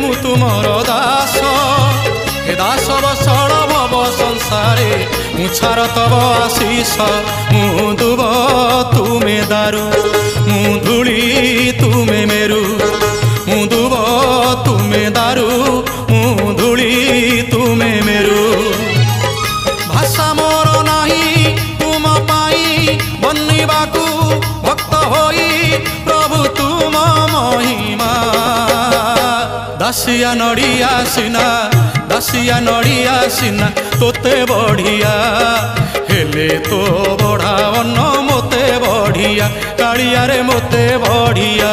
मु तुमर दास हे दास बसड़ भव संसारे मुछार तब आशीष मु दुब तुमे दारू मु धूली तुमे मेरु मु दुब तुमे दारू मु धूली तुमे मेरु भाषा मोर नाही तुम पाई बनिबाकू भक्त होई प्रभु तुम महिमा दासिया नड़िया सिना तोते बढ़िया हेले तो बढ़ावन मोते बढ़िया कालिया रे मोते बढ़िया।